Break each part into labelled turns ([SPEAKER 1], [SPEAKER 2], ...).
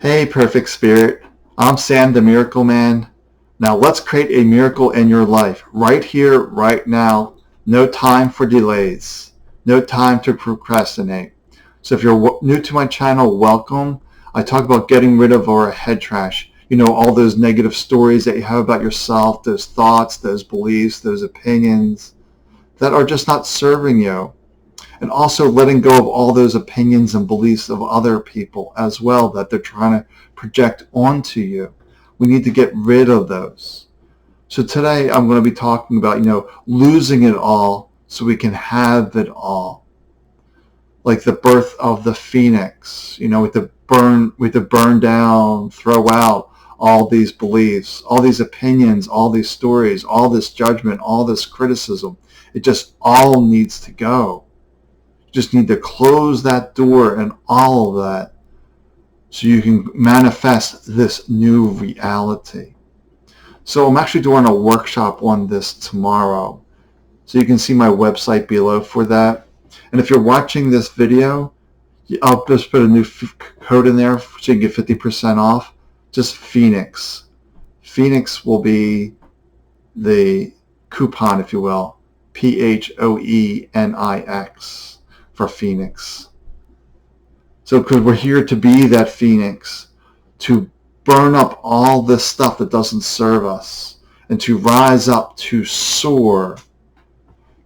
[SPEAKER 1] Hey, perfect spirit. I'm Sam the Miracle Man. Now let's create a miracle in your life right here, right now. No time for delays. No time to procrastinate. So if you're new to my channel, welcome. I talk about getting rid of our head trash. All those negative stories that you have about yourself, those thoughts, those beliefs, those opinions that are just not serving you. And also letting go of all those opinions and beliefs of other people as well that they're trying to project onto you. We need to get rid of those. So today I'm going to be talking about, losing it all so we can have it all. Like the birth of the phoenix, with the burn down, throw out all these beliefs, all these opinions, all these stories, all this judgment, all this criticism. It just all needs to go. Just need to close that door and all of that so you can manifest this new reality. So I'm actually doing a workshop on this tomorrow. So you can see my website below for that. And if you're watching this video, I'll just put a new code in there so you can get 50% off. Just Phoenix. Phoenix will be the coupon, if you will. PHOENIX. For Phoenix. So because we're here to be that Phoenix, to burn up all this stuff that doesn't serve us, and to rise up, to soar,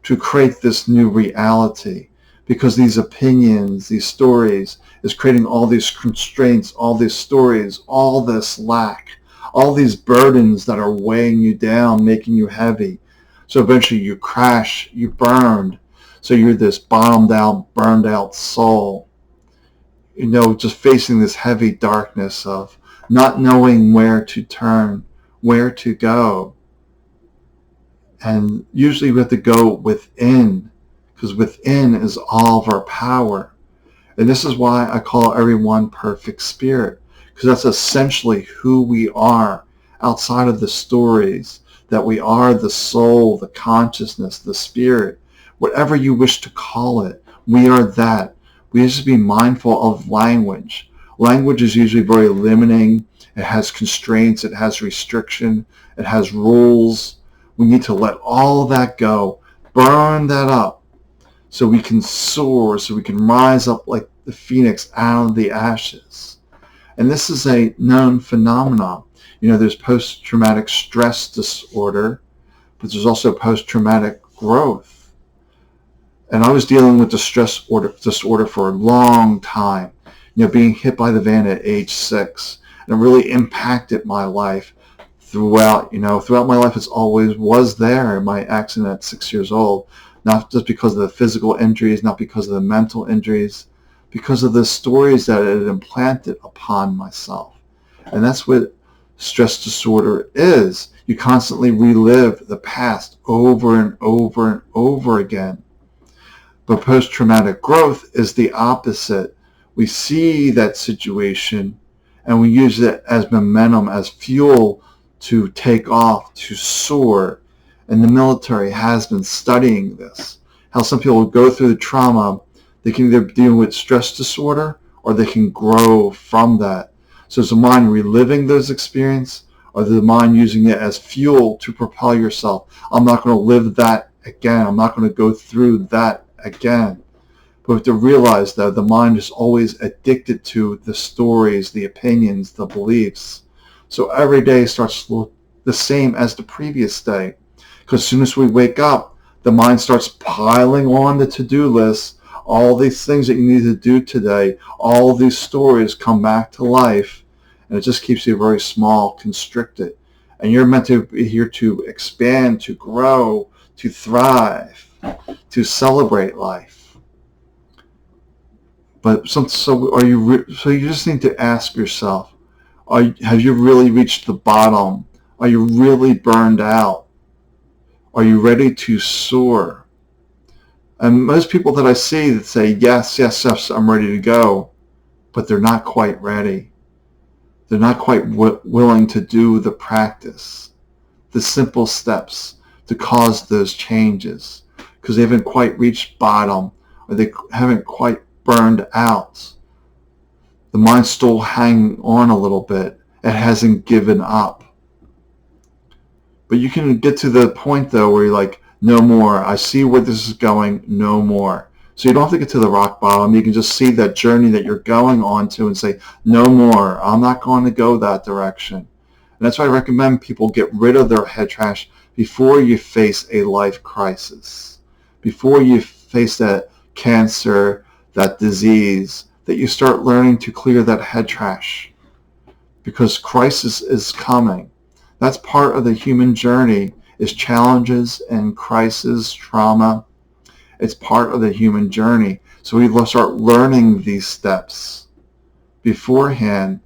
[SPEAKER 1] to create this new reality. Because these opinions, these stories, is creating all these constraints, all these stories, all this lack, all these burdens that are weighing you down, making you heavy. So eventually you crash, you burn. So you're this bombed out, burned out soul, just facing this heavy darkness of not knowing where to turn, where to go. And usually we have to go within, because within is all of our power. And this is why I call everyone perfect spirit, because that's essentially who we are outside of the stories, that we are the soul, the consciousness, the spirit. Whatever you wish to call it, we are that. We have to be mindful of language. Language is usually very limiting. It has constraints. It has restriction. It has rules. We need to let all that go. Burn that up so we can soar, so we can rise up like the phoenix out of the ashes. And this is a known phenomenon. There's post-traumatic stress disorder, but there's also post-traumatic growth. And I was dealing with the stress disorder for a long time, being hit by the van at age 6. And it really impacted my life throughout my life. It's always was there in my accident at 6 years old, not just because of the physical injuries, not because of the mental injuries, because of the stories that it implanted upon myself. And that's what stress disorder is. You constantly relive the past over and over and over again. But post-traumatic growth is the opposite. We see that situation and we use it as momentum, as fuel to take off, to soar. And the military has been studying this. How some people go through the trauma, they can either deal with stress disorder or they can grow from that. So is the mind reliving those experiences, or the mind using it as fuel to propel yourself? I'm not going to live that again. I'm not going to go through that again. But we have to realize that the mind is always addicted to the stories, the opinions, the beliefs. So every day starts the same as the previous day. Because as soon as we wake up, the mind starts piling on the to-do list, all these things that you need to do today, all these stories come back to life, and it just keeps you very small, constricted. And you're meant to be here to expand, to grow, to thrive, to celebrate life. But so you just need to ask yourself, have you really reached the bottom? Are you really burned out? Are you ready to soar? And most people that I see that say, yes, yes, yes, I'm ready to go, but they're not quite ready. They're not quite willing to do the practice, the simple steps to cause those changes, because they haven't quite reached bottom, or they haven't quite burned out. The mind's still hanging on a little bit. It hasn't given up. But you can get to the point, though, where you're like, no more. I see where this is going. No more. So you don't have to get to the rock bottom. You can just see that journey that you're going on to and say, no more. I'm not going to go that direction. And that's why I recommend people get rid of their head trash before you face a life crisis. Before you face that cancer, that disease, that you start learning to clear that head trash. Because crisis is coming. That's part of the human journey, is challenges and crisis, trauma. It's part of the human journey. So we start learning these steps beforehand.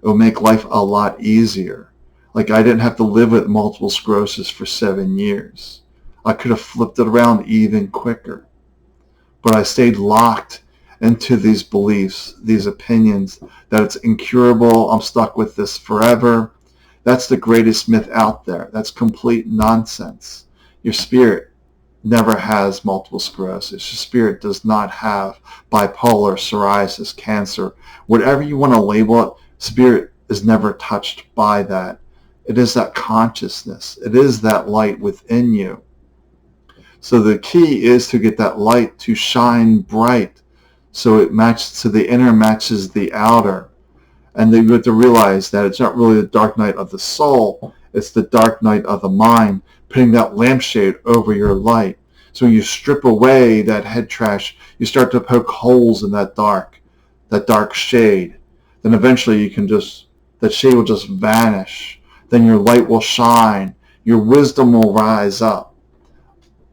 [SPEAKER 1] It will make life a lot easier. Like, I didn't have to live with multiple sclerosis for 7 years. I could have flipped it around even quicker. But I stayed locked into these beliefs, these opinions, that it's incurable, I'm stuck with this forever. That's the greatest myth out there. That's complete nonsense. Your spirit never has multiple sclerosis. Your spirit does not have bipolar, psoriasis, cancer. Whatever you want to label it, spirit is never touched by that. It is that consciousness. It is that light within you. So the key is to get that light to shine bright so it matches to the inner matches the outer. And then you have to realize that it's not really the dark night of the soul, it's the dark night of the mind, putting that lampshade over your light. So when you strip away that head trash, you start to poke holes in that dark shade. Then eventually you can that shade will just vanish. Then your light will shine. Your wisdom will rise up.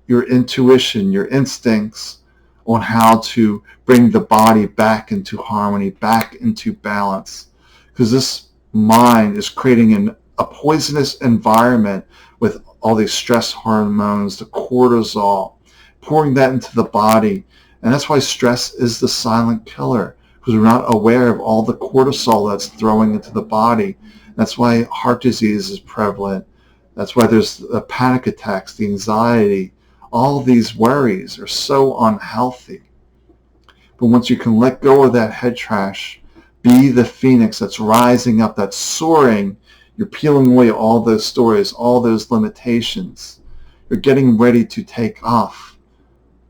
[SPEAKER 1] Your intuition, your instincts on how to bring the body back into harmony, back into balance. Because this mind is creating a poisonous environment with all these stress hormones, the cortisol, pouring that into the body. And that's why stress is the silent killer, because we're not aware of all the cortisol that's throwing into the body. That's why heart disease is prevalent. That's why there's the panic attacks, the anxiety. All these worries are so unhealthy. But once you can let go of that head trash, be the phoenix that's rising up, that's soaring, you're peeling away all those stories, all those limitations. You're getting ready to take off.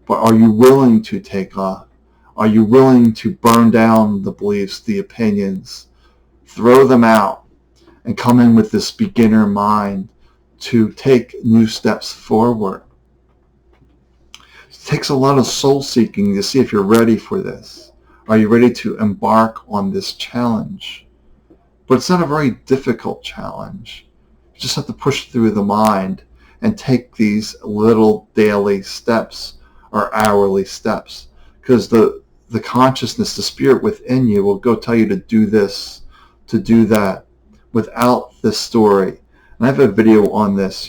[SPEAKER 1] But are you willing to take off? Are you willing to burn down the beliefs, the opinions, throw them out, and come in with this beginner mind to take new steps forward? It takes a lot of soul seeking to see if you're ready for this. Are you ready to embark on this challenge? But it's not a very difficult challenge. You just have to push through the mind and take these little daily steps or hourly steps. Because the consciousness, the spirit within you will go tell you to do this, to do that, without this story. And I have a video on this,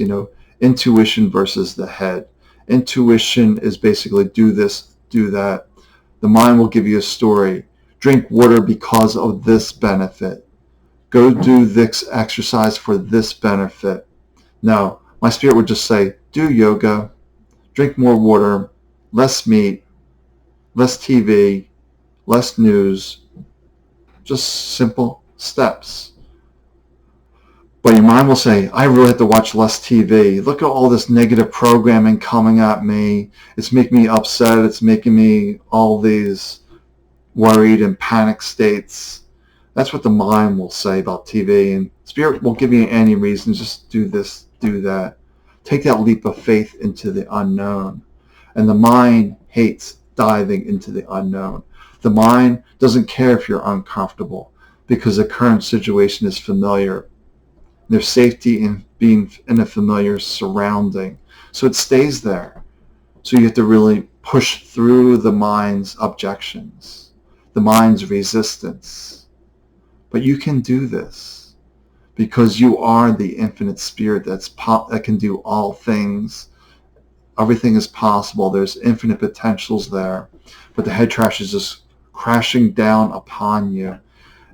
[SPEAKER 1] intuition versus the head. Intuition is basically do this, do that. The mind will give you a story. Drink water because of this benefit. Go do this exercise for this benefit. No, my spirit would just say, do yoga, drink more water, less meat, less TV, less news, just simple steps. But your mind will say, I really have to watch less TV. Look at all this negative programming coming at me. It's making me upset. It's making me all these worried and panic states. That's what the mind will say about TV. And spirit won't give you any reason. Just do this, do that. Take that leap of faith into the unknown. And the mind hates diving into the unknown. The mind doesn't care if you're uncomfortable because the current situation is familiar. There's safety in being in a familiar surrounding. So it stays there. So you have to really push through the mind's objections, the mind's resistance. But you can do this because you are the infinite spirit that can do all things. Everything is possible. There's infinite potentials there. But the head trash is just crashing down upon you.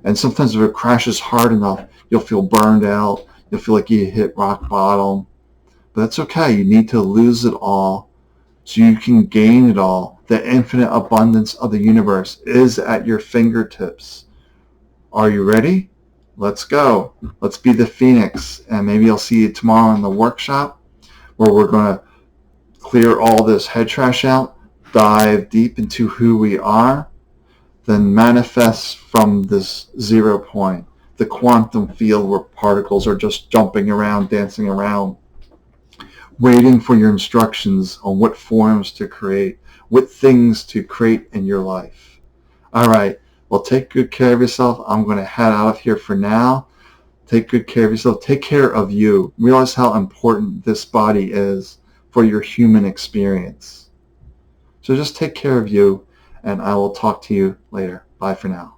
[SPEAKER 1] And sometimes if it crashes hard enough, you'll feel burned out. You'll feel like you hit rock bottom. But that's okay. You need to lose it all so you can gain it all. The infinite abundance of the universe is at your fingertips. Are you ready? Let's go. Let's be the phoenix. And maybe I'll see you tomorrow in the workshop where we're going to clear all this head trash out, dive deep into who we are, then manifest from this 0 point, the quantum field where particles are just jumping around, dancing around, waiting for your instructions on what forms to create, what things to create in your life. All right. Well, take good care of yourself. I'm going to head out of here for now. Take good care of yourself. Take care of you. Realize how important this body is for your human experience. So just take care of you, and I will talk to you later. Bye for now.